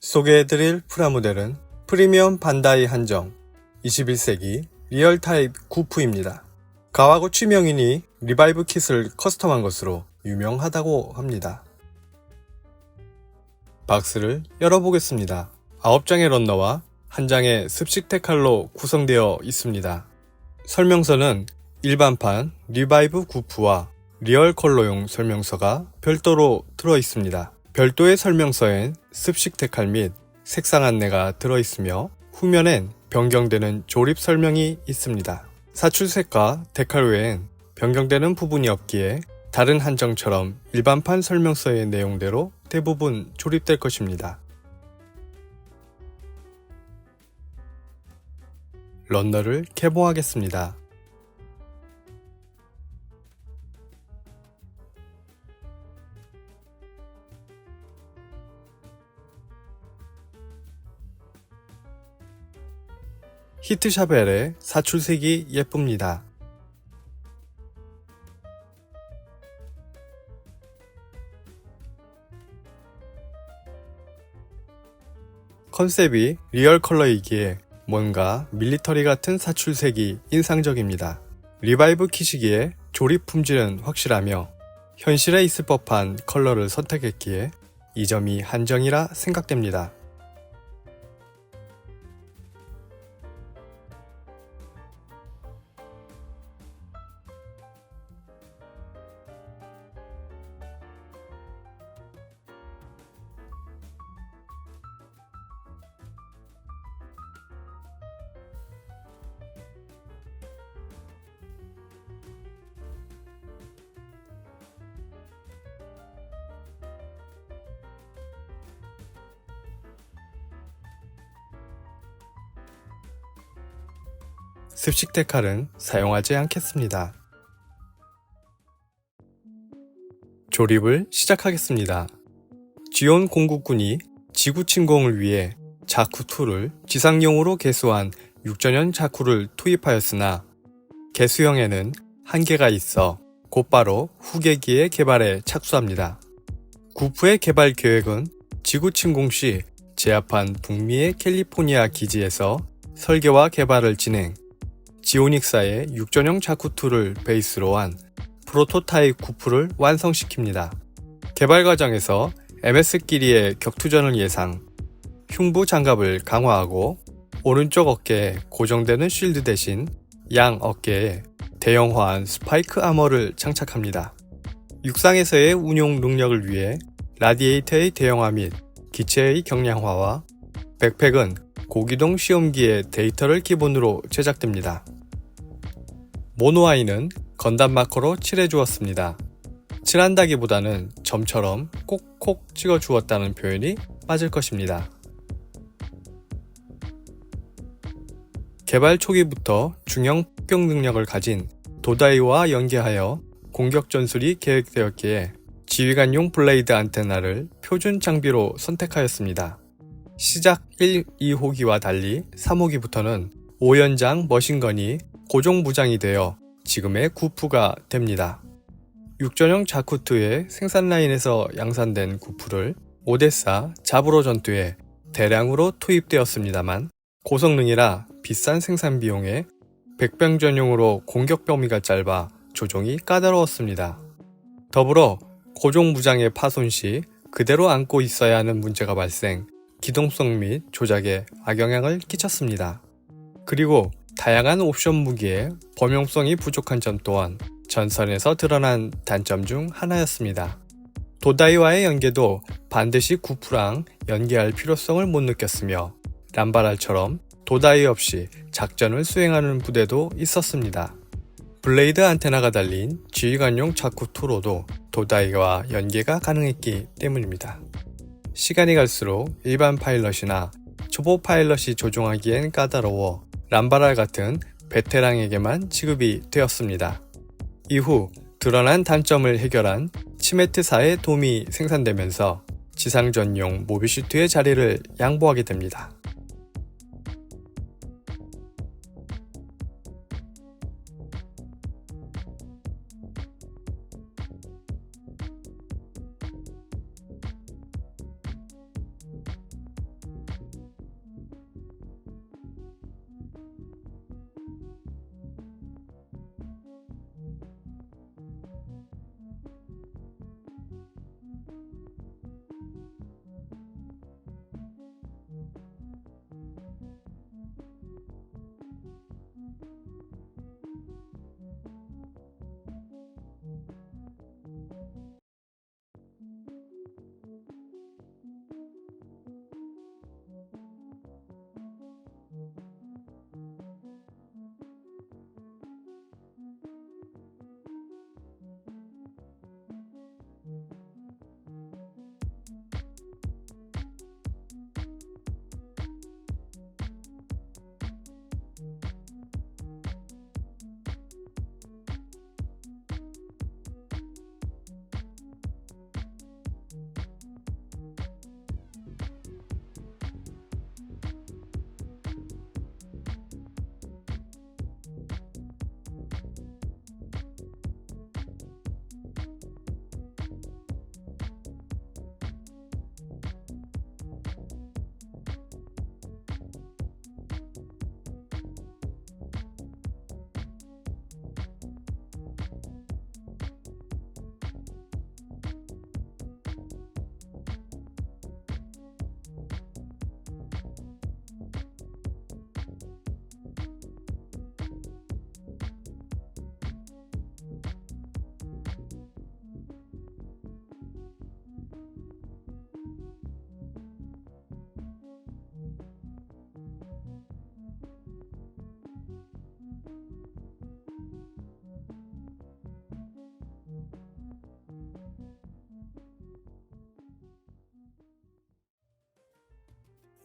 소개해드릴 프라모델은 프리미엄 반다이 한정 21세기 리얼 타입 구프입니다. 가와구치 명인이 리바이브 킷을 커스텀한 것으로 유명하다고 합니다. 박스를 열어보겠습니다. 9장의 런너와 1장의 습식 데칼로 구성되어 있습니다. 설명서는 일반판 리바이브 구프와 리얼 컬러용 설명서가 별도로 들어있습니다. 별도의 설명서엔 습식 데칼 및 색상 안내가 들어있으며 후면엔 변경되는 조립 설명이 있습니다. 사출색과 데칼 외엔 변경되는 부분이 없기에 다른 한정처럼 일반판 설명서의 내용대로 대부분 조립될 것입니다. 런너를 개봉하겠습니다. 히트샤벨의 사출색이 예쁩니다. 컨셉이 리얼 컬러이기에 뭔가 밀리터리 같은 사출색이 인상적입니다. 리바이브 킷이기에 조립 품질은 확실하며 현실에 있을 법한 컬러를 선택했기에 이 점이 한정이라 생각됩니다. 습식 데칼은 사용하지 않겠습니다. 조립을 시작하겠습니다. 지온 공국군이 지구 침공을 위해 자쿠2를 지상용으로 개수한 6전형 자쿠를 투입하였으나 개수형에는 한계가 있어 곧바로 후계기의 개발에 착수합니다. 구프의 개발 계획은 지구 침공 시 제압한 북미의 캘리포니아 기지에서 설계와 개발을 진행, 지오닉사의 6전형 자쿠2를 베이스로 한 프로토타입 구프를 완성시킵니다. 개발 과정에서 MS끼리의 격투전을 예상, 흉부 장갑을 강화하고 오른쪽 어깨에 고정되는 쉴드 대신 양 어깨에 대형화한 스파이크 아머를 장착합니다. 육상에서의 운용 능력을 위해 라디에이터의 대형화 및 기체의 경량화와 백팩은 고기동 시험기의 데이터를 기본으로 제작됩니다. 모노아이는 건담 마커로 칠해주었습니다. 칠한다기보다는 점처럼 콕콕 찍어주었다는 표현이 맞을 것입니다. 개발 초기부터 중형 폭격 능력을 가진 도다이와 연계하여 공격 전술이 계획되었기에 지휘관용 블레이드 안테나를 표준 장비로 선택하였습니다. 시작 1, 2호기와 달리 3호기부터는 5연장 머신건이 고정 무장이 되어 지금의 구프가 됩니다. 6전형 자쿠2의 생산 라인에서 양산된 구프를 오데사 자브로 전투에 대량으로 투입되었습니다만 고성능이라 비싼 생산 비용에 백병 전용으로 공격 범위가 짧아 조종이 까다로웠습니다. 더불어 고정 무장의 파손 시 그대로 안고 있어야 하는 문제가 발생, 기동성 및 조작에 악영향을 끼쳤습니다. 그리고 다양한 옵션 무기에 범용성이 부족한 점 또한 전선에서 드러난 단점 중 하나였습니다. 도다이와의 연계도 반드시 구프랑 연계할 필요성을 못 느꼈으며 람바랄처럼 도다이 없이 작전을 수행하는 부대도 있었습니다. 블레이드 안테나가 달린 지휘관용 자쿠2로도 도다이와 연계가 가능했기 때문입니다. 시간이 갈수록 일반 파일럿이나 초보 파일럿이 조종하기엔 까다로워 람바랄 같은 베테랑에게만 지급이 되었습니다. 이후 드러난 단점을 해결한 치메트사의 돔이 생산되면서 지상 전용 모비슈트의 자리를 양보하게 됩니다.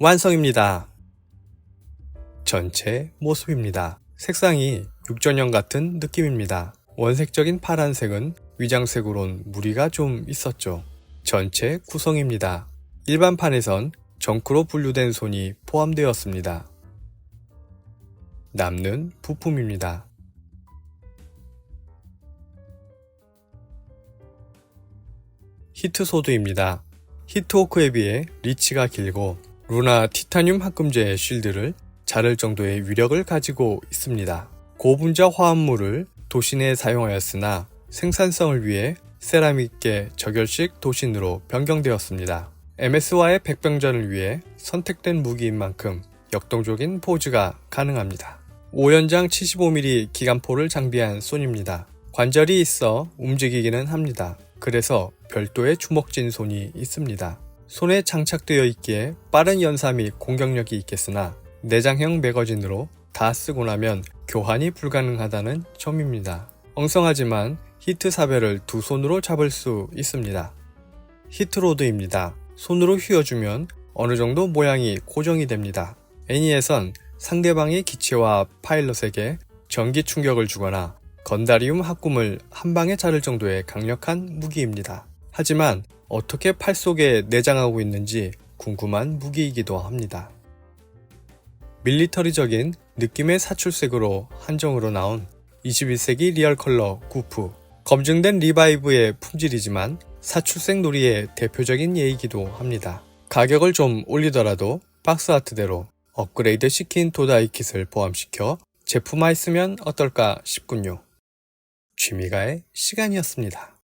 완성입니다. 전체 모습입니다. 색상이 육전형 같은 느낌입니다. 원색적인 파란색은 위장색으론 무리가 좀 있었죠. 전체 구성입니다. 일반판에선 정크로 분류된 손이 포함되었습니다. 남는 부품입니다. 히트소드입니다. 히트호크에 비해 리치가 길고 루나 티타늄 합금제의 쉴드를 자를 정도의 위력을 가지고 있습니다. 고분자 화합물을 도신에 사용하였으나 생산성을 위해 세라믹계 적열식 도신으로 변경되었습니다. MS와의 백병전을 위해 선택된 무기인 만큼 역동적인 포즈가 가능합니다. 5연장 75mm 기관포를 장비한 손입니다. 관절이 있어 움직이기는 합니다. 그래서 별도의 주먹진 손이 있습니다. 손에 장착되어 있기에 빠른 연사 및 공격력이 있겠으나 내장형 매거진으로 다 쓰고 나면 교환이 불가능하다는 점입니다. 엉성하지만 히트 사벨을 두 손으로 잡을 수 있습니다. 히트로드입니다. 손으로 휘어주면 어느 정도 모양이 고정이 됩니다. 애니에선 상대방의 기체와 파일럿에게 전기 충격을 주거나 건다리움 합금을 한 방에 자를 정도의 강력한 무기입니다. 하지만 어떻게 팔 속에 내장하고 있는지 궁금한 무기이기도 합니다. 밀리터리적인 느낌의 사출색으로 한정으로 나온 21세기 리얼 컬러 구프. 검증된 리바이브의 품질이지만 사출색 놀이의 대표적인 예이기도 합니다. 가격을 좀 올리더라도 박스 아트대로 업그레이드 시킨 도다이 킷을 포함시켜 제품화했으면 어떨까 싶군요. 취미가의 시간이었습니다.